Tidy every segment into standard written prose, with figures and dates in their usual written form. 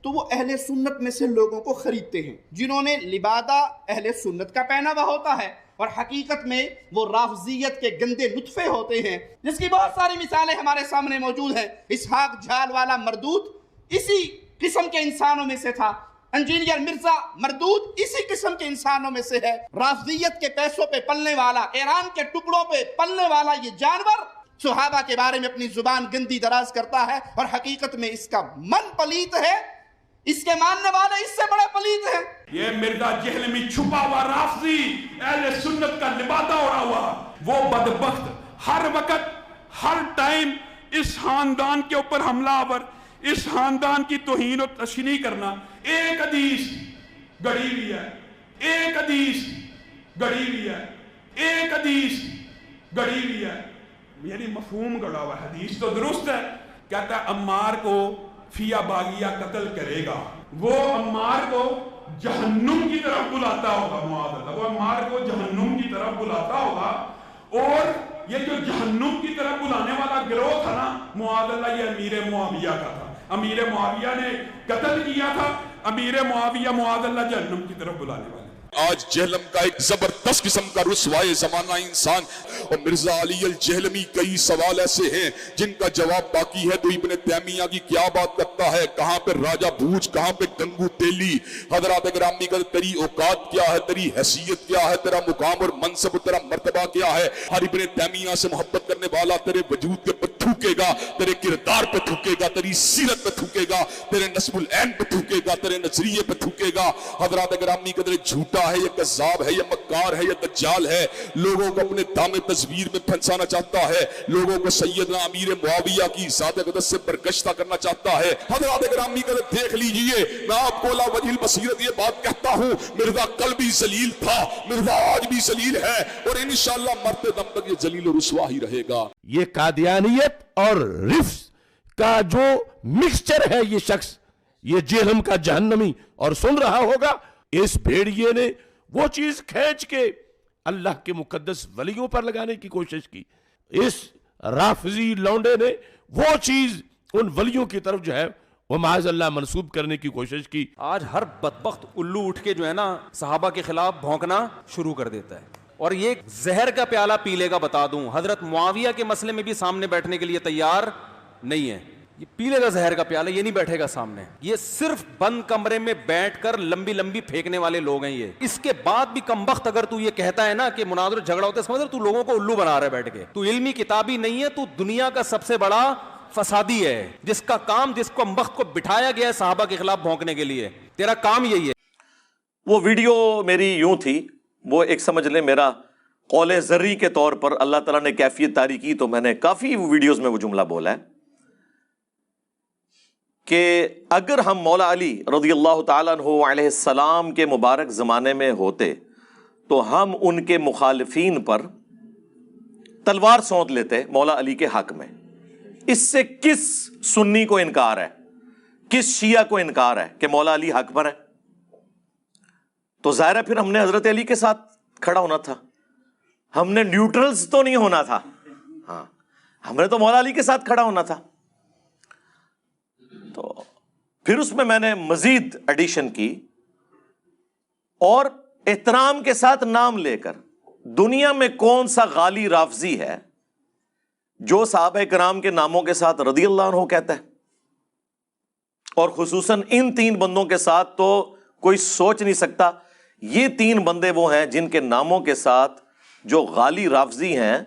تو وہ اہل سنت میں سے لوگوں کو خریدتے ہیں جنہوں نے لبادہ اہل سنت کا پہنا ہوا ہوتا ہے، اور حقیقت میں وہ رافضیت کے گندے نطفے ہوتے ہیں، جس کی بہت ساری مثالیں ہمارے سامنے موجود ہیں۔ اسحاق جھال والا مردود اسی قسم کے انسانوں میں سے تھا، انجینئر مرزا مردود اسی قسم کے انسانوں میں سے ہے۔ رافضیت کے پیسوں پہ پلنے والا، ایران کے ٹکڑوں پہ پلنے والا یہ جانور صحابہ کے بارے میں اپنی زبان گندی دراز کرتا ہے، اور حقیقت میں اس کا من پلیت ہے، اس کے ماننے والے اس سے بڑا پلیت ہے۔ یہ مرزا جہلمی چھپا ہوا رافضی اہل سنت کا لبادہ اڑا ہوا، وہ بدبخت ہر وقت ہر ٹائم اس خاندان کے اوپر حملہ آور، اس خاندان کی توہین و تشنیع کرنا۔ ایک حدیث گڑی ہوئی ہے، ایک حدیث گڑی ہوئی ہے، ایک حدیث گڑی ہوئی ہے، یعنی مفہوم گڑا ہوا۔ حدیث تو درست ہے، کہتا ہے عمار کو فیا باغیہ قتل کرے گا، وہ عمار کو جہنم کی طرف بلاتا ہوگا، معاذ اللہ، وہ عمار کو جہنم کی طرف بلاتا ہوگا، اور یہ جو جہنم کی طرف بلانے والا گروہ تھا نا، معاذ اللہ، یہ امیر معاویہ کا تھا۔ امیر معاویہ نے قتل کیا تھا، امیر معاویہ معاذ اللہ جہنم کی طرف بلانے والے۔ آج جہلم کا ایک زبردست قسم کا رسوائے زمانہ انسان، اور مرزا علی الجہلمی کئی سوال ایسے ہیں جن کا جواب باقی ہے۔ تو ابن تیمیہ کی کیا بات کرتا ہے، کہاں پہ راجہ بھوج، کہاں پہ گنگو تیلی۔ حضرات گرامی کا تیری اوقات کیا ہے، تیری حیثیت کیا ہے، تیرا مقام اور منصب، تیرا مرتبہ کیا ہے۔ ہر ابن تیمیہ سے محبت کرنے والا تیرے وجود کے پر تھوکے گا، تیرے کردار پہ تھوکے گا، تیری سیرت پہ تھوکے گا، تیرے نسب العین پہ تھوکے گا، تیرے نظریے پہ تھوکے گا۔ حضرات گرامی کا جھوٹا ہے، یہ کذاب ہے، یہ مکار ہے، یہ دجال ہے، لوگوں کو اپنے دام تصویر میں پھنسانا چاہتا ہے، لوگوں کو سیدنا امیر معاویہ کی ذات اقدس سے برگشتہ کرنا چاہتا ہے۔ حضرات گرامی کا دیکھ لیجئے، میں آپ کو لا وجہ البصیرت یہ بات کہتا ہوں، مرزا کل بھی ذلیل تھا، مرزا آج بھی ذلیل ہے، اور انشاءاللہ مرتے دم تک یہ ذلیل و رسوا ہی رہے گا۔ یہ قادیانیت اور رفض کا جو مکسچر ہے، یہ شخص، یہ جہنم کا جہنمی، اور سن رہا ہوگا اس بھیڑیے نے وہ چیز کھینچ کے اللہ کے مقدس ولیوں پر لگانے کی کوشش کی، اس رافضی لونڈے نے وہ چیز ان ولیوں کی طرف جو ہے وہ معاذ اللہ منسوب کرنے کی کوشش کی۔ آج ہر بدبخت الو اٹھ کے جو ہے نا صحابہ کے خلاف بھونکنا شروع کر دیتا ہے، اور یہ زہر کا پیالہ پی لے گا۔ بتا دوں، حضرت معاویہ کے مسئلے میں بھی سامنے بیٹھنے کے لیے تیار نہیں ہے، یہ پی لے گا زہر کا پیالہ، یہ نہیں بیٹھے گا سامنے۔ یہ صرف بند کمرے میں بیٹھ کر لمبی لمبی پھینکنے والے لوگ ہیں یہ۔ اس کے بعد بھی کمبخت اگر تو یہ کہتا ہے نا کہ مناظر جھگڑا ہوتا ہے، سمجھ تو لوگوں کو الو بنا رہا ہے بیٹھ کے۔ تو علمی کتابی نہیں ہے، تو دنیا کا سب سے بڑا فسادی ہے، جس کا کام، جس کو کمبخت کو بٹھایا گیا ہے صحابہ کے خلاف بھونکنے کے لیے، تیرا کام یہی ہے۔ وہ ویڈیو میری یوں تھی، وہ ایک سمجھ لیں میرا قول زرعی کے طور پر اللہ تعالیٰ نے کیفیت طاری کی، تو میں نے کافی ویڈیوز میں وہ جملہ بولا ہے کہ اگر ہم مولا علی رضی اللہ تعالیٰ عنہ علیہ السلام کے مبارک زمانے میں ہوتے تو ہم ان کے مخالفین پر تلوار سونت لیتے مولا علی کے حق میں۔ اس سے کس سنی کو انکار ہے، کس شیعہ کو انکار ہے کہ مولا علی حق پر ہے؟ تو ظاہر ہے پھر ہم نے حضرت علی کے ساتھ کھڑا ہونا تھا، ہم نے نیوٹرلز تو نہیں ہونا تھا، ہاں ہم نے تو مولا علی کے ساتھ کھڑا ہونا تھا۔ تو پھر اس میں نے مزید ایڈیشن کی، اور احترام کے ساتھ نام لے کر دنیا میں کون سا غالی رافضی ہے جو صحابہ کرام کے ناموں کے ساتھ رضی اللہ عنہ کہتا ہے؟ اور خصوصاً ان تین بندوں کے ساتھ تو کوئی سوچ نہیں سکتا، یہ تین بندے وہ ہیں جن کے ناموں کے ساتھ جو غالی رافضی ہیں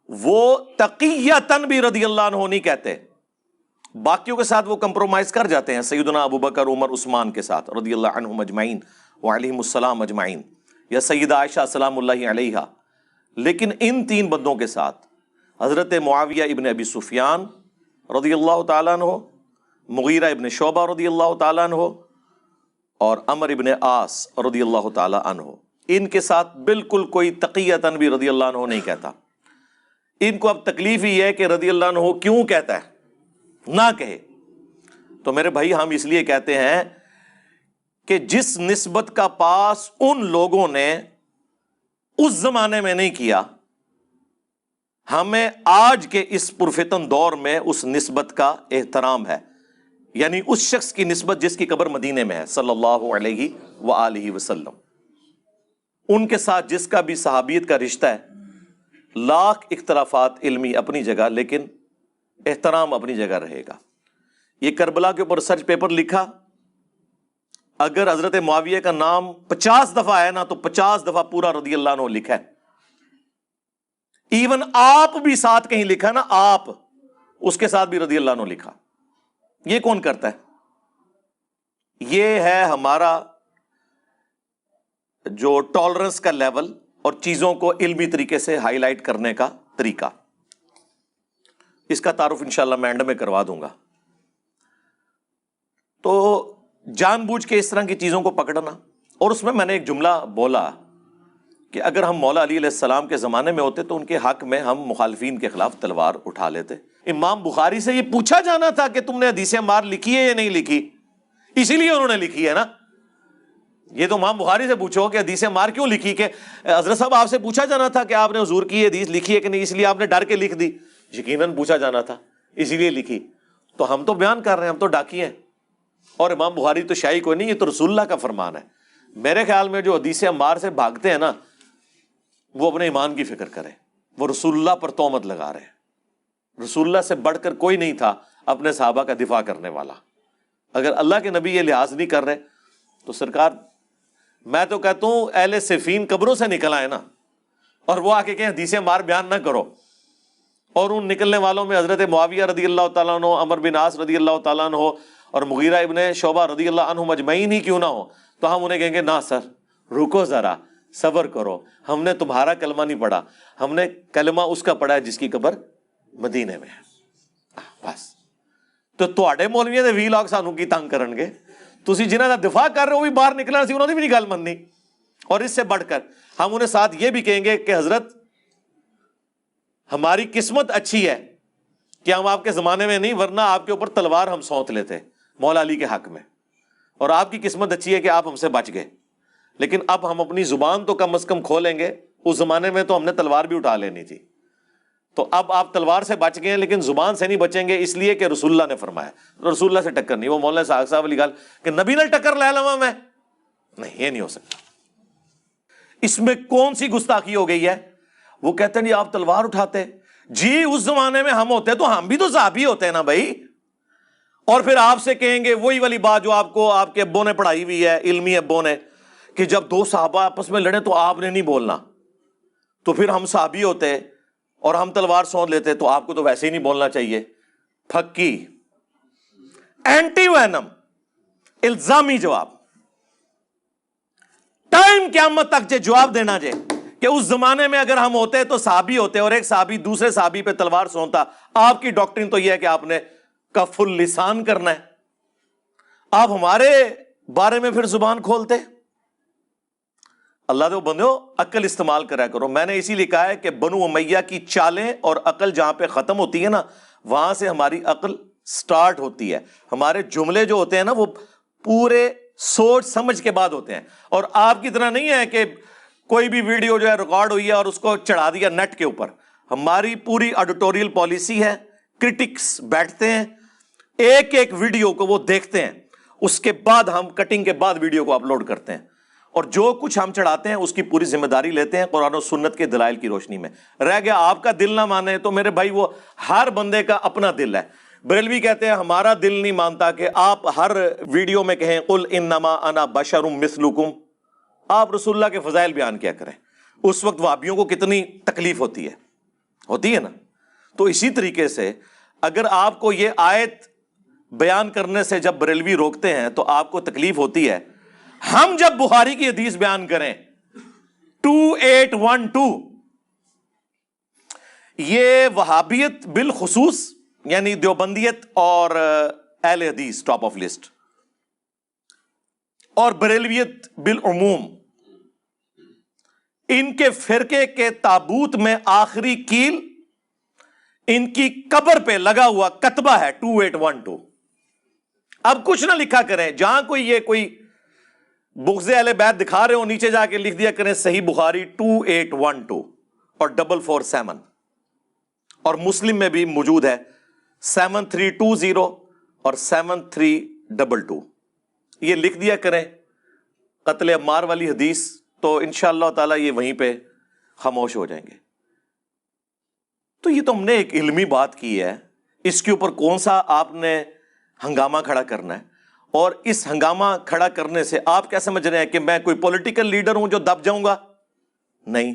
وہ تقیۃً بھی رضی اللہ عنہ نہیں کہتے، باقیوں کے ساتھ وہ کمپرومائز کر جاتے ہیں، سیدنا ابو بکر، عمر، عثمان کے ساتھ رضی اللہ عنہم اجمعین وعلیہم السلام اجمعین، یا سیدہ عائشہ سلام اللہ علیہا۔ لیکن ان تین بندوں کے ساتھ حضرت معاویہ ابن ابی سفیان رضی اللہ تعالیٰ عنہ، مغیرہ ابن شعبہ رضی اللہ تعالیٰ عنہ، اور عمر ابن عاص رضی اللہ تعالیٰ عنہ، ان کے ساتھ بالکل کوئی تقیۃً بھی رضی اللہ عنہ نہیں کہتا۔ ان کو اب تکلیف ہی ہے کہ رضی اللہ عنہ کیوں کہتا ہے، نہ کہے۔ تو میرے بھائی ہم اس لیے کہتے ہیں کہ جس نسبت کا پاس ان لوگوں نے اس زمانے میں نہیں کیا، ہمیں آج کے اس پرفتن دور میں اس نسبت کا احترام ہے۔ یعنی اس شخص کی نسبت جس کی قبر مدینے میں ہے صلی اللہ علیہ وآلہ وسلم، ان کے ساتھ جس کا بھی صحابیت کا رشتہ ہے، لاکھ اختلافات علمی اپنی جگہ، لیکن احترام اپنی جگہ رہے گا۔ یہ کربلا کے اوپر ریسرچ پیپر لکھا، اگر حضرت معاویہ کا نام 50 دفعہ ہے نا تو 50 دفعہ پورا رضی اللہ عنہ لکھا ہے۔ ایون آپ بھی ساتھ کہیں لکھا نا، آپ، اس کے ساتھ بھی رضی اللہ عنہ لکھا۔ یہ کون کرتا ہے؟ یہ ہے ہمارا جو ٹالرنس کا لیول اور چیزوں کو علمی طریقے سے ہائی لائٹ کرنے کا طریقہ۔ اس کا تعارف انشاءاللہ میں اینڈ میں کروا دوں گا۔ تو جان بوجھ کے اس طرح کی چیزوں کو پکڑنا، اور اس میں نے ایک جملہ بولا کہ اگر ہم مولا علی علیہ السلام کے زمانے میں ہوتے تو ان کے حق میں ہم مخالفین کے خلاف تلوار اٹھا لیتے۔ امام بخاری سے یہ پوچھا جانا تھا کہ تم نے حدیث عمار لکھی ہے یا نہیں لکھی، اسی لیے انہوں نے لکھی ہے نا۔ یہ تو امام بخاری سے پوچھو کہ حدیث عمار کیوں لکھی، کہ حضرت صاحب آپ سے پوچھا جانا تھا کہ آپ نے حضور کی حدیث لکھی ہے کہ نہیں، اس لیے آپ نے ڈر کے لکھ دی۔ یقیناً پوچھا جانا تھا، اسی لیے لکھی۔ تو ہم تو بیان کر رہے ہیں، ہم تو ڈاکی ہیں، اور امام بخاری تو شاہی کوئی نہیں، یہ تو رسول اللہ کا فرمان ہے۔ میرے خیال میں جو حدیث عمار سے بھاگتے ہیں نا، وہ اپنے ایمان کی فکر کریں، وہ رسول اللہ پر تہمت لگا رہے ہیں۔ رسول اللہ سے بڑھ کر کوئی نہیں تھا اپنے صحابہ کا دفاع کرنے والا۔ اگر اللہ کے نبی یہ لحاظ نہیں کر رہے تو سرکار، میں تو کہتا ہوں اہل صفین قبروں سے نکل آئے نا، اور وہ آ کے کہیں حدیث عمار بیان نہ کرو، اور ان نکلنے والوں میں حضرت معاویہ رضی اللہ تعالیٰ عنہ، عمر بن عاص رضی اللہ تعالیٰ عنہ، اور مغیرہ ابن شعبہ رضی اللہ عنہ مجمعین ہی کیوں نہ ہو، تو ہم انہیں کہیں گے نہ سر، رکو ذرا، صبر کرو، ہم نے تمہارا کلمہ نہیں پڑھا، ہم نے کلمہ اس کا پڑھا ہے جس کی قبر مدینے میں ہے۔ بس تو تواڈے مولویاں دے 20 لاکھ سانوں کی تنگ کرن گے، تسی جنہاں دا دفاع کر رہے ہو بھی باہر نکلنا سی، انہوں نے بھی نہیں گل مننی۔ اور اس سے بڑھ کر ہم انہیں ساتھ یہ بھی کہیں گے کہ حضرت ہماری قسمت اچھی ہے کہ ہم آپ کے زمانے میں نہیں، ورنہ آپ کے اوپر تلوار ہم سونت لیتے مولا علی کے حق میں، اور آپ کی قسمت اچھی ہے کہ آپ ہم سے بچ گئے۔ لیکن اب ہم اپنی زبان تو کم از کم کھولیں گے، اس زمانے میں تو ہم نے تلوار بھی اٹھا لینی تھی، تو اب آپ تلوار سے بچ گئے ہیں لیکن زبان سے نہیں بچیں گے، اس لیے کہ رسول اللہ نے فرمایا۔ رسول اللہ سے ٹکر نہیں، وہ مولانا ساگ صاحب والی گل کہ نبی نے ٹکر لے لواں میں، نہیں، یہ نہیں ہو سکتا۔ اس میں کون سی گستاخی ہو گئی ہے؟ وہ کہتے ہیں جی آپ تلوار اٹھاتے، جی اس زمانے میں ہم ہوتے تو ہم بھی تو صحابی ہوتے ہیں نا بھائی۔ اور پھر آپ سے کہیں گے وہی والی بات جو آپ کو آپ کے ابوں نے پڑھائی ہوئی ہے، علمی ابوں نے، کہ جب دو صحابہ آپس میں لڑیں تو آپ نے نہیں بولنا، تو پھر ہم صحابی ہوتے اور ہم تلوار سونت لیتے تو آپ کو تو ویسے ہی نہیں بولنا چاہیے۔ پھکی اینٹی وینم الزامی جواب، ٹائم قیامت تک جے جواب دینا جے کہ اس زمانے میں اگر ہم ہوتے تو صحابی ہوتے اور ایک صحابی دوسرے صحابی پہ تلوار سونتا، آپ کی ڈاکٹرین تو یہ ہے کہ آپ نے کف اللسان کرنا ہے، آپ ہمارے بارے میں پھر زبان کھولتے۔ اللہ دے بندو عقل استعمال کرا کرو۔ میں نے اسی لیے کہا ہے کہ بنو امیہ کی چالیں اور عقل جہاں پہ ختم ہوتی ہے نا، وہاں سے ہماری عقل سٹارٹ ہوتی ہے۔ ہمارے جملے جو ہوتے ہیں نا وہ پورے سوچ سمجھ کے بعد ہوتے ہیں، اور آپ کی طرح نہیں ہے کہ کوئی بھی ویڈیو جو ہے ریکارڈ ہوئی ہے اور اس کو چڑھا دیا نیٹ کے اوپر۔ ہماری پوری ایڈیٹوریل پالیسی ہے، کرٹکس بیٹھتے ہیں، ایک ایک ویڈیو کو وہ دیکھتے ہیں، اس کے بعد ہم کٹنگ کے بعد ویڈیو کو اپلوڈ کرتے ہیں، اور جو کچھ ہم چڑھاتے ہیں اس کی پوری ذمہ داری لیتے ہیں قرآن و سنت کے دلائل کی روشنی میں۔ رہ گیا آپ کا دل نہ مانے تو میرے بھائی وہ ہر بندے کا اپنا دل ہے۔ بریلوی کہتے ہیں ہمارا دل نہیں مانتا کہ آپ ہر ویڈیو میں کہیں قل انما انا بشر مثلکم، آپ رسول اللہ کے فضائل بیان کیا کریں۔ اس وقت وہابیوں کو کتنی تکلیف ہوتی ہے نا۔ تو اسی طریقے سے اگر آپ کو یہ آیت بیان کرنے سے جب بریلوی روکتے ہیں تو آپ کو تکلیف ہوتی ہے، ہم جب بخاری کی حدیث بیان کریں 2812، یہ وہابیت بالخصوص یعنی دیوبندیت اور اہل حدیث ٹاپ آف لسٹ، اور بریلویت بالعموم، ان کے فرقے کے تابوت میں آخری کیل ان کی قبر پہ لگا ہوا کتبہ ہے 2812۔ اب کچھ نہ لکھا کریں، جہاں کوئی بغض اہل بیت دکھا رہے ہو نیچے جا کے لکھ دیا کریں صحیح بخاری 2812 اور 447، اور مسلم میں بھی موجود ہے 7320 اور 7322 یہ لکھ دیا کریں، قتل عمار والی حدیث، تو انشاءاللہ تعالی یہ وہیں پہ خاموش ہو جائیں گے۔ تو یہ تو ہم نے ایک علمی بات کی ہے، اس کے اوپر کون سا آپ نے ہنگامہ کھڑا کرنا ہے؟ اور اس ہنگامہ کھڑا کرنے سے آپ کیا سمجھ رہے ہیں کہ میں کوئی پولیٹیکل لیڈر ہوں جو دب جاؤں گا؟ نہیں،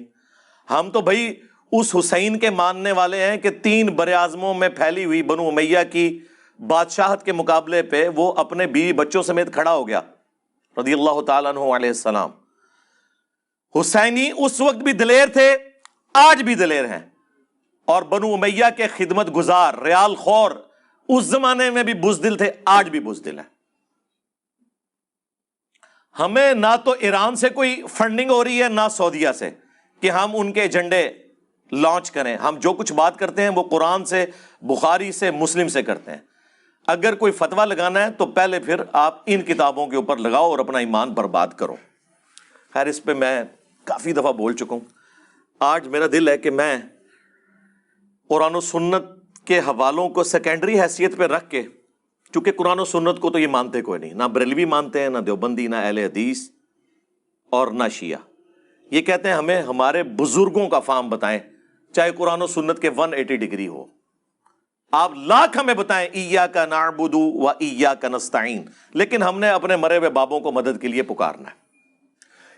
ہم تو بھائی اس حسین کے ماننے والے ہیں کہ 3 براعظموں میں پھیلی ہوئی بنو امیہ کی بادشاہت کے مقابلے پہ وہ اپنے بیوی بچوں سمیت کھڑا ہو گیا رضی اللہ تعالیٰ عنہ علیہ السلام۔ حسینی اس وقت بھی دلیر تھے، آج بھی دلیر ہیں، اور بنو امیہ کے خدمت گزار ریال خور اس زمانے میں بھی بزدل تھے، آج بھی بزدل ہیں۔ ہمیں نہ تو ایران سے کوئی فنڈنگ ہو رہی ہے نہ سعودیہ سے کہ ہم ان کے ایجنڈے لانچ کریں۔ ہم جو کچھ بات کرتے ہیں وہ قرآن سے، بخاری سے، مسلم سے کرتے ہیں۔ اگر کوئی فتویٰ لگانا ہے تو پہلے پھر آپ ان کتابوں کے اوپر لگاؤ اور اپنا ایمان برباد کرو۔ خیر اس پہ میں کافی دفعہ بول چکا ہوں۔ آج میرا دل ہے کہ میں قرآن و سنت کے حوالوں کو سیکنڈری حیثیت پہ رکھ کے، چونکہ قرآن و سنت کو تو یہ مانتے کوئی نہیں، نہ بریلوی مانتے ہیں، نہ دیوبندی، نہ اہل حدیث اور نہ شیعہ۔ یہ کہتے ہیں ہمیں ہمارے بزرگوں کا فہم بتائیں، چاہے قرآن و سنت کے 180 ڈگری ہو۔ آپ لاکھ ہمیں بتائیں ایاک نعبد و ایاک نستعین، لیکن ہم نے اپنے مرے ہوئے بابوں کو مدد کے لیے پکارنا ہے۔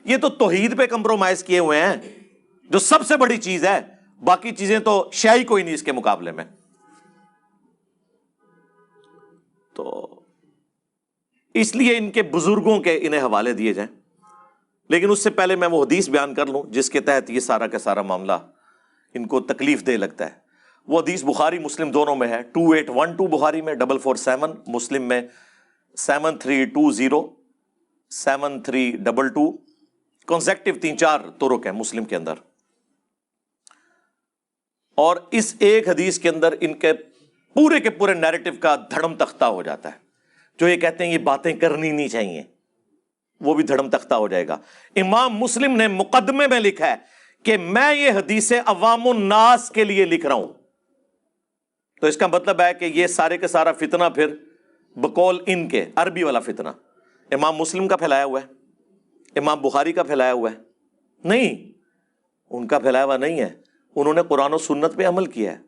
یہ تو توحید پہ کمپرومائز کیے ہوئے ہیں، جو سب سے بڑی چیز ہے، باقی چیزیں تو شے ہی کوئی نہیں اس کے مقابلے میں۔ تو اس لیے ان کے بزرگوں کے انہیں حوالے دیے جائیں، لیکن اس سے پہلے میں وہ حدیث بیان کر لوں جس کے تحت یہ سارا کا سارا معاملہ ان کو تکلیف دہ لگتا ہے۔ وہ حدیث بخاری مسلم دونوں میں ہے، 2812 بخاری میں، 447 مسلم میں، 7320 7322 کنسیکٹیو 3-4 طرق ہیں مسلم کے اندر۔ اور اس ایک حدیث کے اندر ان کے پورے نیریٹو کا دھڑم تختہ ہو جاتا ہے۔ جو یہ کہتے ہیں یہ باتیں کرنی نہیں چاہیے، وہ بھی دھڑم تختہ ہو جائے گا۔ امام مسلم نے مقدمے میں لکھا ہے کہ میں یہ حدیثیں عوام الناس کے لیے لکھ رہا ہوں، تو اس کا مطلب ہے کہ یہ سارے کا سارا فتنہ پھر بقول ان کے عربی والا فتنہ امام مسلم کا پھیلایا ہوا ہے، امام بخاری کا پھیلایا ہوا ہے؟ نہیں، ان کا پھیلایا ہوا نہیں ہے، انہوں نے قرآن و سنت پہ عمل کیا ہے۔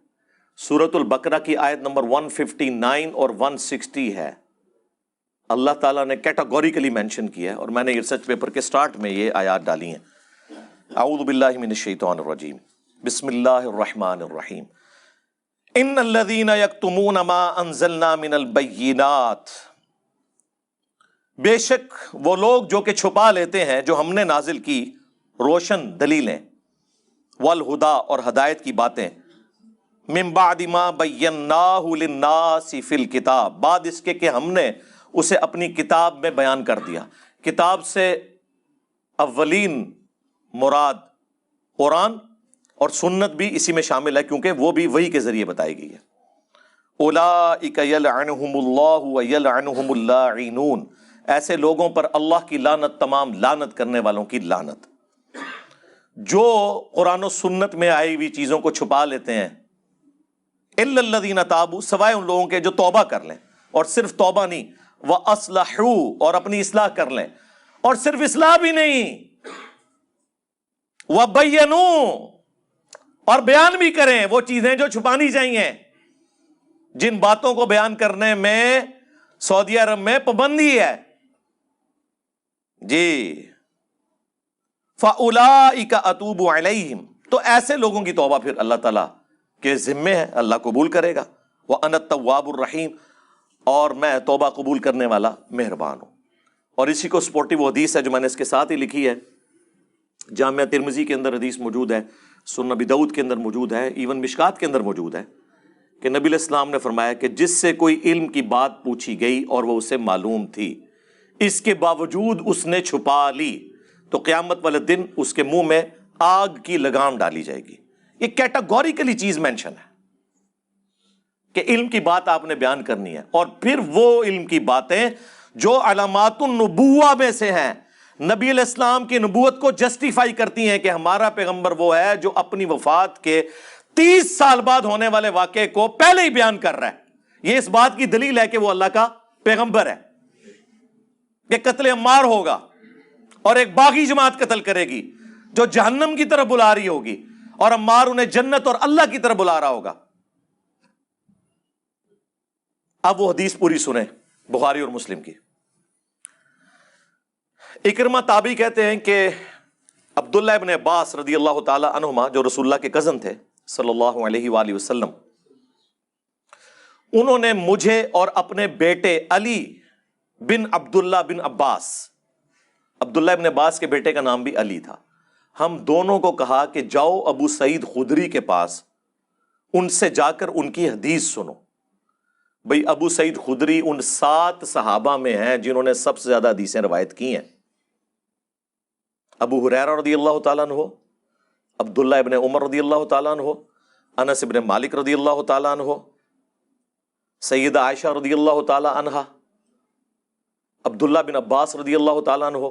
سورۃ البقرہ کی آیت نمبر 159 اور 160 ہے، اللہ تعالیٰ نے کیٹاگوریکلی مینشن کیا ہے، اور میں نے ریسرچ پیپر کے سٹارٹ میں یہ آیات ڈالی ہیں۔ اعوذ باللہ من الشیطان الرجیم، بسم اللہ الرحمن الرحیم، ان الذین یکتمون ما انزلنا من البینات، بے شک وہ لوگ جو کہ چھپا لیتے ہیں جو ہم نے نازل کی روشن دلیلیں، والہدا اور ہدایت کی باتیں، من بعد ما بیناہ للناس فی الکتاب، بعد اس کے کہ ہم نے اسے اپنی کتاب میں بیان کر دیا۔ کتاب سے اولین مراد قرآن اور سنت بھی اسی میں شامل ہے، کیونکہ وہ بھی وحی کے ذریعے بتائی گئی ہے۔ اولئک یلعنہم اللہ ویلعنہم اللاعنون، ایسے لوگوں پر اللہ کی لعنت، تمام لعنت کرنے والوں کی لعنت۔ جو قرآن و سنت میں آئی ہوئی چیزوں کو چھپا لیتے ہیں، الا الذین تابوا، سوائے ان لوگوں کے جو توبہ کر لیں، اور صرف توبہ نہیں، وَأَصْلَحُوا، اور اپنی اصلاح کر لیں، اور صرف اصلاح بھی نہیں، وَبَيَّنُوا، اور بیان بھی کریں وہ چیزیں جو چھپانی چاہیے، جن باتوں کو بیان کرنے میں سعودی عرب میں پابندی ہے جی۔ فَأُولَئِكَ أَتُوبُ عَلَيْهِمْ، تو ایسے لوگوں کی توبہ پھر اللہ تعالیٰ کے ذمے ہے، اللہ قبول کرے گا۔ وَأَنَا التَّوَّابُ الرَّحِيمُ، اور میں توبہ قبول کرنے والا مہربان ہوں۔ اور اسی کو سپورٹیو حدیث ہے جو میں نے اس کے ساتھ ہی لکھی ہے، جامعہ ترمذی کے اندر حدیث موجود ہے، سنن ابی داؤد کے اندر موجود ہے، ایون مشکات کے اندر موجود ہے، کہ نبی علیہ السلام نے فرمایا کہ جس سے کوئی علم کی بات پوچھی گئی اور وہ اسے معلوم تھی، اس کے باوجود اس نے چھپا لی، تو قیامت والے دن اس کے منہ میں آگ کی لگام ڈالی جائے گی۔ یہ کیٹاگوریکلی چیز مینشن ہے کہ علم کی بات آپ نے بیان کرنی ہے، اور پھر وہ علم کی باتیں جو علامات النبوہ میں سے ہیں، نبی علیہ السلام کی نبوت کو جسٹیفائی کرتی ہیں کہ ہمارا پیغمبر وہ ہے جو اپنی وفات کے 30 سال بعد ہونے والے واقعے کو پہلے ہی بیان کر رہا ہے۔ یہ اس بات کی دلیل ہے کہ وہ اللہ کا پیغمبر ہے کہ قتل عمار ہوگا اور ایک باغی جماعت قتل کرے گی جو جہنم کی طرف بلا رہی ہوگی اور عمار انہیں جنت اور اللہ کی طرف بلا رہا ہوگا. اب وہ حدیث پوری سنیں بخاری اور مسلم کی. اکرمہ تابعی کہتے ہیں کہ عبداللہ ابن عباس رضی اللہ تعالی عنہما جو رسول اللہ کے کزن تھے صلی اللہ علیہ وآلہ وسلم، انہوں نے مجھے اور اپنے بیٹے علی بن عبداللہ بن عباس، عبداللہ ابن عباس کے بیٹے کا نام بھی علی تھا، ہم دونوں کو کہا کہ جاؤ ابو سعید خدری کے پاس، ان سے جا کر ان کی حدیث سنو. بھئی ابو سعید خدری ان 7 صحابہ میں ہیں جنہوں نے سب سے زیادہ حدیثیں روایت کی ہیں. ابو ہریرہ رضی اللہ تعالیٰ عنہ، عبداللہ ابن عمر رضی اللہ تعالیٰ عنہ، انس ابن مالک رضی اللہ تعالیٰ عنہ، سیدہ عائشہ رضی اللہ تعالیٰ عنہا، عبداللہ بن عباس رضی اللہ تعالیٰ عنہ،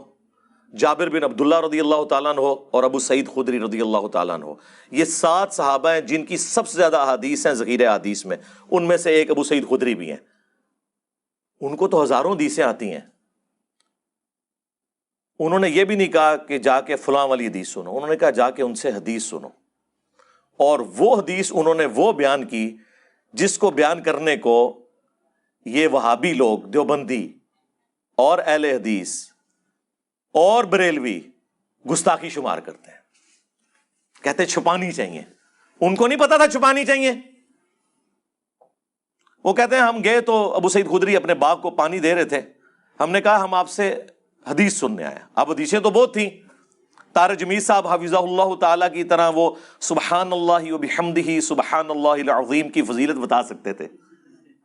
جابر بن عبداللہ رضی اللہ تعالیٰ عنہ اور ابو سعید خدری رضی اللہ تعالیٰ عنہ. یہ 7 صحابہ ہیں جن کی سب سے زیادہ احادیث ہیں ذخیرہ احادیث میں. ان میں سے ایک ابو سعید خدری بھی ہیں. ان کو تو ہزاروں حدیثیں آتی ہیں. انہوں نے یہ بھی نہیں کہا کہ جا کے فلاں والی حدیث سنو، انہوں نے کہا جا کے ان سے حدیث سنو. اور وہ حدیث انہوں نے وہ بیان کی جس کو بیان کرنے کو یہ وہابی لوگ، دیوبندی اور اہل حدیث اور بریلوی گستاخی شمار کرتے ہیں. کہتے چھپانی چاہیے. ان کو نہیں پتا تھا چھپانی چاہیے. وہ کہتے ہیں ہم گئے تو ابو سعید خدری اپنے باغ کو پانی دے رہے تھے، ہم نے کہا ہم آپ سے حدیث سننے آئے. اب حدیثیں تو بہت تھیں. طارق جمیل صاحب حفظہ اللہ تعالیٰ کی طرح وہ سبحان اللہ و بحمدہ سبحان اللہ العظیم کی فضیلت بتا سکتے تھے.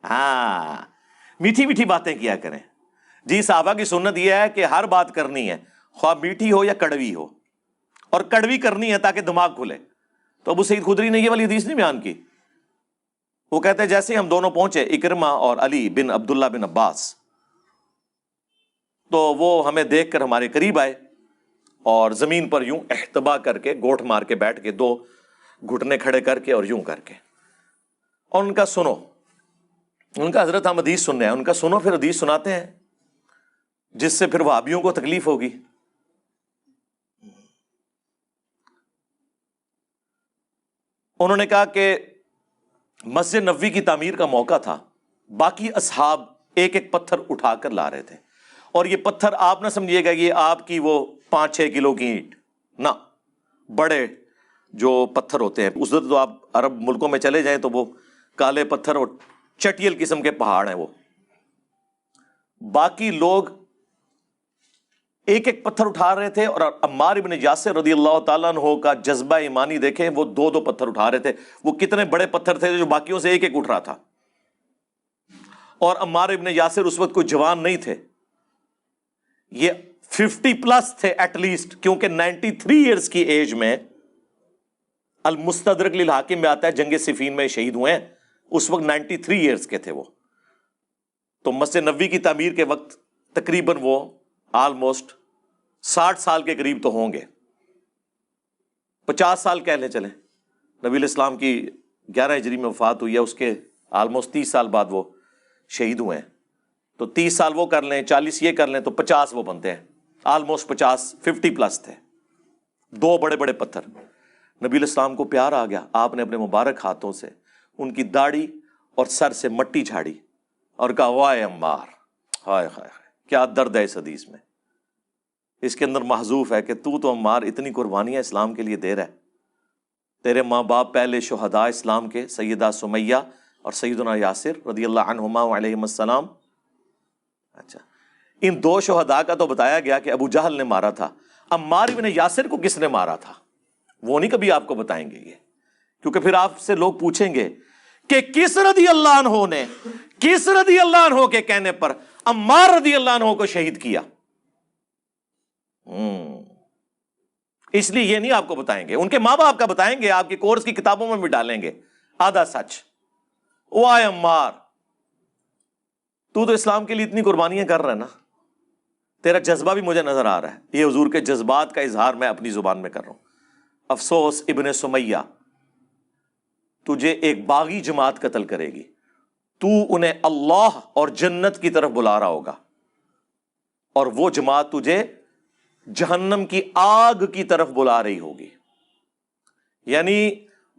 ہاں، میٹھی میٹھی باتیں کیا کریں. جی صحابہ کی سنت یہ ہے کہ ہر بات کرنی ہے، خواہ میٹھی ہو یا کڑوی ہو، اور کڑوی کرنی ہے تاکہ دماغ کھلے. تو ابو سعید خدری نے یہ والی حدیث نہیں بیان کی. وہ کہتے ہیں جیسے ہم دونوں پہنچے اکرمہ اور علی بن عبداللہ بن عباس، تو وہ ہمیں دیکھ کر ہمارے قریب آئے اور زمین پر یوں احتبا کر کے گوٹھ مار کے بیٹھ کے 2 گھٹنے کھڑے کر کے اور یوں کر کے، اور ان کا سنو. ان کا حضرت ہم حدیث سننے ہیں. ان کا سنو پھر حدیث سناتے ہیں جس سے پھر وہابیوں کو تکلیف ہوگی. انہوں نے کہا کہ مسجد نبوی کی تعمیر کا موقع تھا، باقی اصحاب ایک ایک پتھر اٹھا کر لا رہے تھے، اور یہ پتھر آپ نہ سمجھیے گا یہ آپ کی وہ 5-6 کلو کی اینٹ، نہ، بڑے جو پتھر ہوتے ہیں. اس وقت تو آپ عرب ملکوں میں چلے جائیں تو وہ کالے پتھر اور چٹیل قسم کے پہاڑ ہیں وہ. باقی لوگ ایک ایک پتھر اٹھا رہے تھے، اور عمار ابن یاسر رضی اللہ تعالیٰ عنہ کا جذبہ ایمانی دیکھیں، وہ 2 پتھر اٹھا رہے تھے. وہ کتنے بڑے پتھر تھے جو باقیوں سے ایک ایک اٹھ رہا تھا. اور عمار ابن یاسر اس وقت کوئی جوان نہیں تھے، یہ 50+ تھے ایٹ لیسٹ، کیونکہ 93 ایئرز کی ایج میں المستدرک للحاکم میں آتا ہے جنگ صفین میں شہید ہوئے ہیں. اس وقت 93 ایئرز کے تھے وہ. تو مسجد نبوی کی تعمیر کے وقت تقریباً وہ آلموسٹ 60 سال کے قریب تو ہوں گے. 50 سال کہہ لیں چلیں. نبی الاسلام کی 11 ہجری میں وفات ہوئی ہے، اس کے آلموسٹ 30 سال بعد وہ شہید ہوئے ہیں. تو 30 سال وہ کر لیں، 40 یہ کر لیں، تو 50 وہ بنتے ہیں. آلموسٹ 50+ تھے. 2 بڑے بڑے پتھر. نبی الاسلام کو پیار آ گیا. آپ نے اپنے مبارک ہاتھوں سے ان کی داڑھی اور سر سے مٹی جھاڑی اور کہا وائے عمار، ہائے ہائے کیا درد ہے اس حدیث میں. اس کے اندر محذوف ہے کہ تو عمار اتنی قربانیاں اسلام کے لیے دے رہا ہے. تیرے ماں باپ پہلے شہداء اسلام کے سیدہ سمیہ اور سیدنا یاسر رضی اللہ عنہما علیہم السلام. اچھا، ان 2 شہداء کا تو بتایا گیا کہ ابو جہل نے مارا تھا. عمار ابن یاسر کو کس نے مارا تھا وہ نہیں کبھی آپ کو بتائیں گے یہ، کیونکہ پھر آپ سے لوگ پوچھیں گے کہ کس رضی اللہ عنہ نے کس رضی اللہ عنہ کے کہنے پر عمار رضی اللہ عنہ کو شہید کیا. اس لیے یہ نہیں آپ کو بتائیں گے. ان کے ماں باپ کا بتائیں گے، آپ کے کورس کی کتابوں میں بھی ڈالیں گے آدھا سچ. وائے عمار، تو اسلام کے لیے اتنی قربانیاں کر رہا ہے نا، تیرا جذبہ بھی مجھے نظر آ رہا ہے. یہ حضور کے جذبات کا اظہار میں اپنی زبان میں کر رہا ہوں. افسوس ابن سمیہ، تجھے ایک باغی جماعت قتل کرے گی، تو انہیں اللہ اور جنت کی طرف بلا رہا ہوگا، اور وہ جماعت تجھے جہنم کی آگ کی طرف بلا رہی ہوگی. یعنی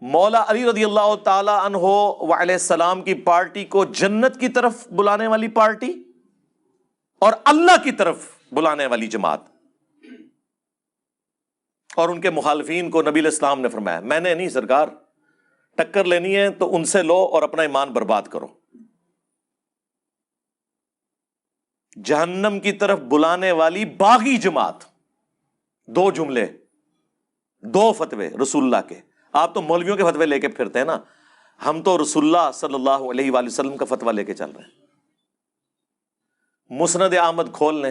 مولا علی رضی اللہ تعالی عنہ وعلیہ السلام کی پارٹی کو جنت کی طرف بلانے والی پارٹی اور اللہ کی طرف بلانے والی جماعت. اور ان کے مخالفین کو نبی علیہ السلام نے فرمایا میں نے نہیں سرکار، ٹکر لینی ہے تو ان سے لو اور اپنا ایمان برباد کرو. جہنم کی طرف بلانے والی باغی جماعت. 2 جملے، 2 فتوے رسول اللہ کے. آپ تو مولویوں کے فتوے لے کے پھرتے ہیں نا، ہم تو رسول اللہ صلی اللہ علیہ وآلہ وسلم کا فتویٰ لے کے چل رہے ہیں. مسند احمد کھول لیں،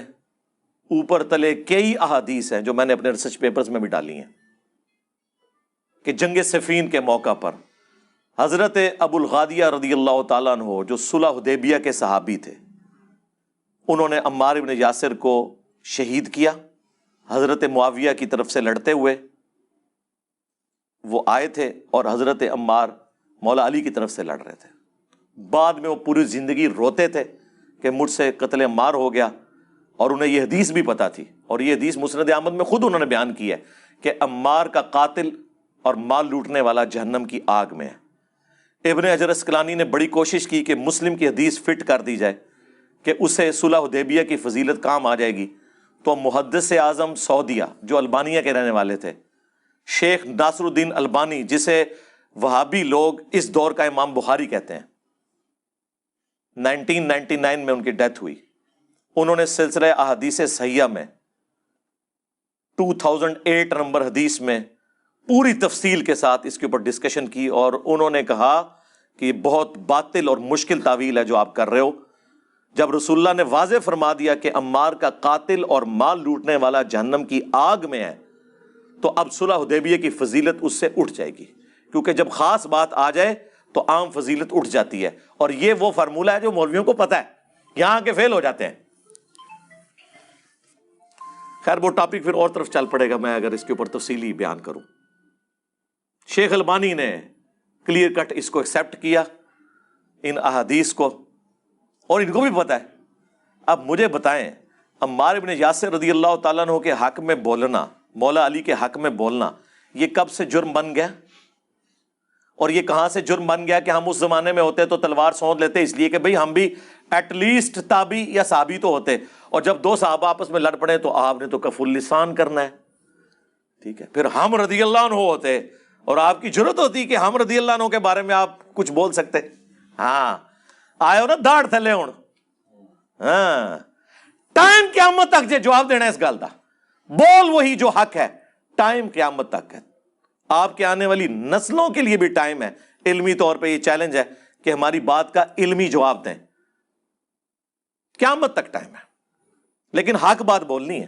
اوپر تلے کئی احادیث ہیں جو میں نے اپنے ریسرچ پیپرز میں بھی ڈالی ہیں کہ جنگ صفین کے موقع پر حضرت ابو الغادیہ رضی اللہ تعالیٰ عنہ جو صلح حدیبیہ کے صحابی تھے، انہوں نے عمار بن یاسر کو شہید کیا. حضرت معاویہ کی طرف سے لڑتے ہوئے وہ آئے تھے اور حضرت عمار مولا علی کی طرف سے لڑ رہے تھے. بعد میں وہ پوری زندگی روتے تھے کہ مجھ سے قتل عمار ہو گیا، اور انہیں یہ حدیث بھی پتا تھی، اور یہ حدیث مسند احمد میں خود انہوں نے بیان کی ہے کہ عمار کا قاتل اور مال لوٹنے والا جہنم کی آگ میں ہے. ابن حجر اسقلانی نے بڑی کوشش کی کہ مسلم کی حدیث فٹ کر دی جائے کہ اسے صلح حدیبیہ کی فضیلت کام آ جائے گی. تو محدث اعظم سعودیہ جو البانیہ کے رہنے والے تھے، شیخ ناصر الدین البانی، جسے وہابی لوگ اس دور کا امام بخاری کہتے ہیں، 1999 میں ان کی ڈیتھ ہوئی. انہوں نے سلسلہ احادیث صحیحہ میں 2008 نمبر حدیث میں پوری تفصیل کے ساتھ اس کے اوپر ڈسکشن کی، اور انہوں نے کہا کہ یہ بہت باطل اور مشکل تعویل ہے جو آپ کر رہے ہو. جب رسول اللہ نے واضح فرما دیا کہ عمار کا قاتل اور مال لوٹنے والا جہنم کی آگ میں ہے، تو اب صلح حدیبیہ کی فضیلت اس سے اٹھ جائے گی، کیونکہ جب خاص بات آ جائے تو عام فضیلت اٹھ جاتی ہے. اور یہ وہ فارمولہ ہے جو مولویوں کو پتہ ہے، یہاں کے فیل ہو جاتے ہیں. خیر وہ ٹاپک پھر اور طرف چل پڑے گا، میں اگر اس کے اوپر تفصیلی بیان کروں. شیخ البانی نے کلیئر کٹ اس کو ایکسیپٹ کیا، ان احادیث کو، اور ان کو بھی پتہ ہے. اب مجھے بتائیں، عمار بن یاسر رضی اللہ تعالیٰ عنہ کے حق میں بولنا، مولا علی کے حق میں بولنا، یہ کب سے جرم بن گیا؟ اور یہ کہاں سے جرم بن گیا کہ ہم اس زمانے میں ہوتے تو تلوار سونت لیتے، اس لیے کہ بھئی ہم بھی ایٹ لیسٹ تابعی یا صحابی تو ہوتے، اور جب 2 صحابہ آپس میں لڑ پڑے تو آپ نے تو کف اللسان کرنا ہے. ٹھیک ہے، پھر ہم رضی اللہ عنہ ہوتے اور آپ کی جرت ہوتی کہ ہم رضی اللہ عنہ کے بارے میں آپ کچھ بول سکتے. ہاں آئے ہو نا داڑھ تھلے ہوں. ہاں ٹائم قیامت تک جے جواب دینا اس گل دا، بول وہی جو حق ہے، ٹائم قیامت تک ہے. آپ کے آنے والی نسلوں کے لیے بھی ٹائم ہے. علمی طور پہ یہ چیلنج ہے کہ ہماری بات کا علمی جواب دیں. قیامت تک ٹائم ہے، لیکن حق بات بولنی ہے.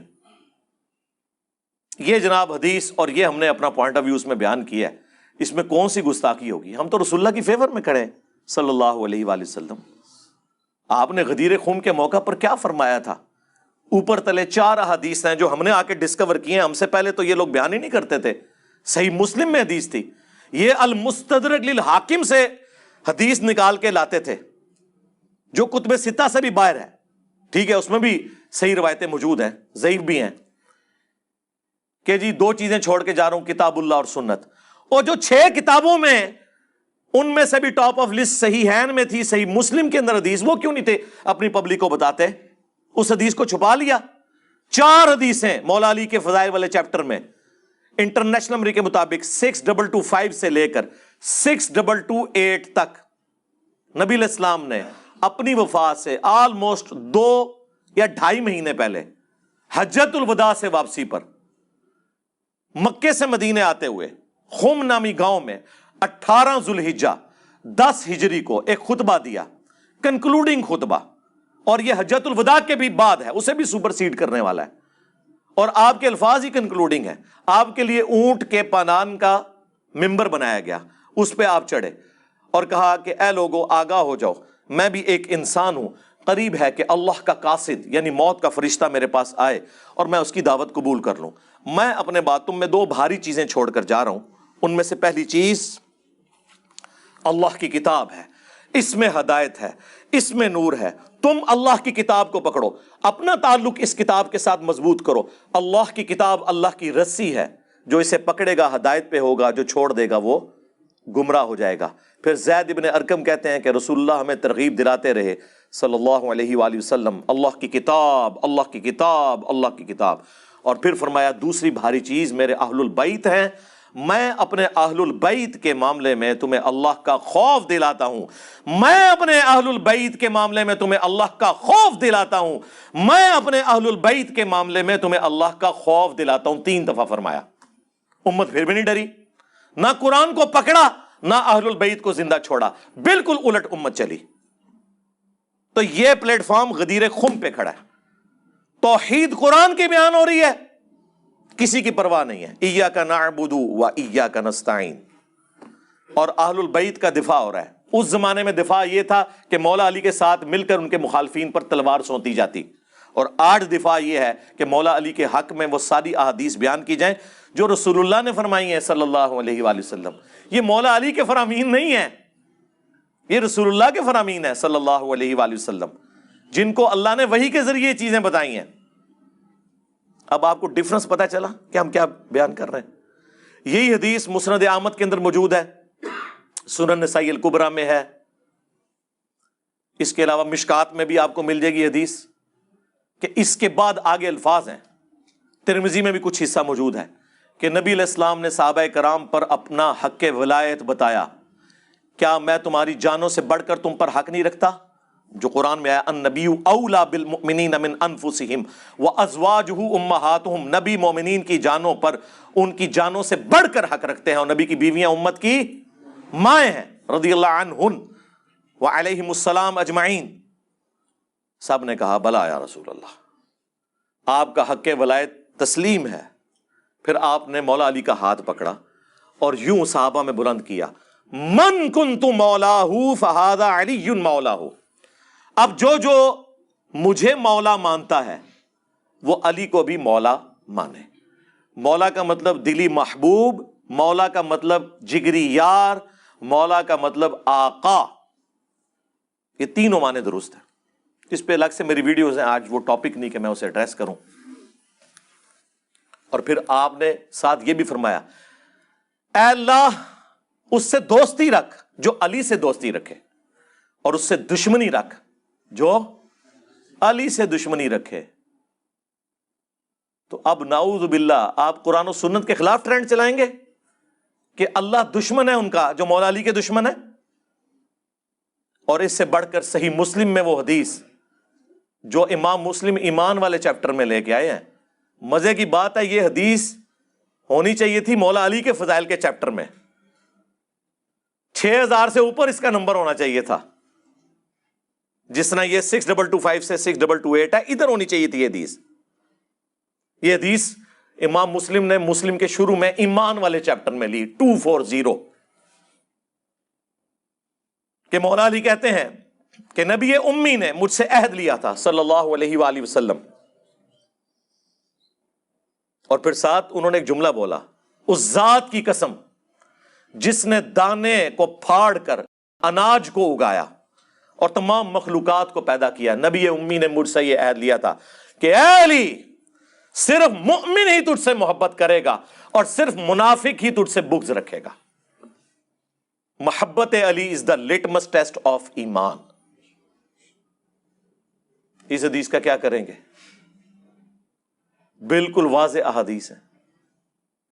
یہ جناب حدیث، اور یہ ہم نے اپنا پوائنٹ آف ویو اس میں بیان کیا ہے. اس میں کون سی گستاخی ہوگی؟ ہم تو رسول اللہ کی فیور میں کھڑے ہیں صلی اللہ علیہ وآلہ وسلم. آپ نے غدیر خم کے موقع پر کیا فرمایا تھا؟ اوپر تلے 4 احادیث ہیں جو ہم نے آ کے ڈسکور کیے ہیں. ہم سے پہلے تو یہ لوگ بیان ہی نہیں کرتے تھے. صحیح مسلم میں حدیث تھی، یہ المستدرک للحاکم سے حدیث نکال کے لاتے تھے جو کتب 6 سے بھی باہر ہے. ٹھیک ہے، اس میں بھی صحیح روایتیں موجود ہیں، ضعیف بھی ہیں، کہ جی 2 چیزیں چھوڑ کے جا رہا ہوں، کتاب اللہ اور سنت. اور جو 6 کتابوں میں، ان میں سے بھی ٹاپ آف لسٹ صحیحین میں تھی، صحیح مسلم کے اندر حدیث، وہ کیوں نہیں تھے اپنی پبلک کو بتاتے؟ اس حدیث کو چھپا لیا. 4 حدیثیں مولا علی کے فضائل والے چیپٹر میں، انٹرنیشنل نمبر کے مطابق 6225 سے لے کر 6228 تک نبی علیہ السلام نے اپنی وفات سے آلموسٹ 2 یا 2.5 مہینے پہلے حجۃ الوداع سے واپسی پر مکے سے مدینے آتے ہوئے خم نامی گاؤں میں 18 ذوالحجہ 10 ہجری کو ایک خطبہ دیا، کنکلوڈنگ خطبہ. اور یہ حجۃ الوداع کے بھی بعد ہے، اسے بھی سپر سیڈ کرنے والا ہے. اور آپ کے الفاظ ہی کنکلوڈنگ ہے. آپ کے لیے اونٹ کے پانان کا ممبر بنایا گیا، اس پہ آپ چڑھے اور کہا کہ اے لوگو آگاہ ہو جاؤ، میں بھی ایک انسان ہوں، قریب ہے کہ اللہ کا قاصد یعنی موت کا فرشتہ میرے پاس آئے اور میں اس کی دعوت قبول کر لوں. میں اپنے بعد تم میں 2 بھاری چیزیں چھوڑ کر جا رہا ہوں. ان میں سے پہلی چیز اللہ کی کتاب ہے، اس میں ہدایت ہے، اس میں نور ہے. تم اللہ کی کتاب کو پکڑو، اپنا تعلق اس کتاب کے ساتھ مضبوط کرو. اللہ کی کتاب اللہ کی رسی ہے، جو اسے پکڑے گا ہدایت پہ ہوگا، جو چھوڑ دے گا وہ گمراہ ہو جائے گا. پھر زید ابن ارقم کہتے ہیں کہ رسول اللہ ہمیں ترغیب دلاتے رہے صلی اللہ علیہ وآلہ وسلم، اللہ کی کتاب، اللہ کی کتاب، اللہ کی کتاب. اور پھر فرمایا دوسری بھاری چیز میرے اہل البیت ہیں، میں اپنے اہل البیت کے معاملے میں تمہیں اللہ کا خوف دلاتا ہوں، میں اپنے اہل البیت کے معاملے میں تمہیں اللہ کا خوف دلاتا ہوں، میں اپنے اہل البیت کے معاملے میں تمہیں اللہ کا خوف دلاتا ہوں. 3 دفعہ فرمایا. امت پھر بھی نہیں ڈری، نہ قرآن کو پکڑا نہ اہل البیت کو زندہ چھوڑا، بالکل الٹ امت چلی. تو یہ پلیٹ فارم غدیر خم پہ کھڑا ہے. توحید قرآن کی بیان ہو رہی ہے، کسی کی پرواہ نہیں ہے. ایاک نعبد و ایاک نستعین. اور اہل البیت کا دفاع ہو رہا ہے. اس زمانے میں دفاع یہ تھا کہ مولا علی کے ساتھ مل کر ان کے مخالفین پر تلوار سونتی جاتی، اور آج دفاع یہ ہے کہ مولا علی کے حق میں وہ ساری احادیث بیان کی جائیں جو رسول اللہ نے فرمائی ہیں صلی اللہ علیہ وآلہ وسلم. یہ مولا علی کے فرامین نہیں ہیں، یہ رسول اللہ کے فرامین ہیں صلی اللہ علیہ وآلہ وسلم، جن کو اللہ نے وحی کے ذریعے چیزیں بتائی ہیں. اب آپ کو ڈفرنس پتا چلا کہ ہم کیا بیان کر رہے ہیں. یہی حدیث مسند احمد کے اندر موجود ہے، سنن نسائی الکبریٰ میں ہے، اس کے علاوہ مشکات میں بھی آپ کو مل جائے گی حدیث. کہ اس کے بعد آگے الفاظ ہیں، ترمذی میں بھی کچھ حصہ موجود ہے کہ نبی علیہ السلام نے صحابہ کرام پر اپنا حق ولایت بتایا. کیا میں تمہاری جانوں سے بڑھ کر تم پر حق نہیں رکھتا؟ جو قرآن میں آیا النبی اولا بالمؤمنین من انفسہم وازواجہ امہاتہم. نبی مومنین کی جانوں پر ان کی جانوں سے بڑھ کر حق رکھتے ہیں، اور نبی کی بیویاں امت کی مائیں ہیں رضی اللہ عنہن وعلیہم السلام اجمعین. سب نے کہا بلا یا رسول اللہ، آپ کا حق ولایت تسلیم ہے. پھر آپ نے مولا علی کا ہاتھ پکڑا اور یوں صحابہ میں بلند کیا، من کنت مولاہ فہذا علی مولاہ. اب جو جو مجھے مولا مانتا ہے وہ علی کو بھی مولا مانے. مولا کا مطلب دلی محبوب، مولا کا مطلب جگری یار، مولا کا مطلب آقا. یہ تینوں معنی درست ہیں. اس پہ الگ سے میری ویڈیوز ہیں، آج وہ ٹاپک نہیں کہ میں اسے ایڈریس کروں. اور پھر آپ نے ساتھ یہ بھی فرمایا اے اللہ اس سے دوستی رکھ جو علی سے دوستی رکھے، اور اس سے دشمنی رکھ جو علی سے دشمنی رکھے. تو اب نعوذ باللہ آپ قرآن و سنت کے خلاف ٹرینڈ چلائیں گے کہ اللہ دشمن ہے ان کا جو مولا علی کے دشمن ہے. اور اس سے بڑھ کر صحیح مسلم میں وہ حدیث جو امام مسلم ایمان والے چیپٹر میں لے کے آئے ہیں. مزے کی بات ہے یہ حدیث ہونی چاہیے تھی مولا علی کے فضائل کے چیپٹر میں، 6000 سے اوپر اس کا نمبر ہونا چاہیے تھا. جس طرح یہ 6225 سے 6228 ہے، ادھر ہونی چاہیے تھی یہ حدیث. یہ حدیث امام مسلم نے مسلم کے شروع میں ایمان والے چیپٹر میں لی 240 کہ مولا علی کہتے ہیں کہ نبی امی نے مجھ سے عہد لیا تھا صلی اللہ علیہ وآلہ وسلم. اور پھر ساتھ انہوں نے ایک جملہ بولا، اس ذات کی قسم جس نے دانے کو پھاڑ کر اناج کو اگایا اور تمام مخلوقات کو پیدا کیا، نبی امی نے مجھ سے یہ عہد لیا تھا کہ اے علی صرف مؤمن ہی تجھ سے محبت کرے گا اور صرف منافق ہی تجھ سے بغض رکھے گا. محبت علی از دا لٹمس ٹیسٹ آف ایمان. اس حدیث کا کیا کریں گے؟ بالکل واضح احادیث ہیں.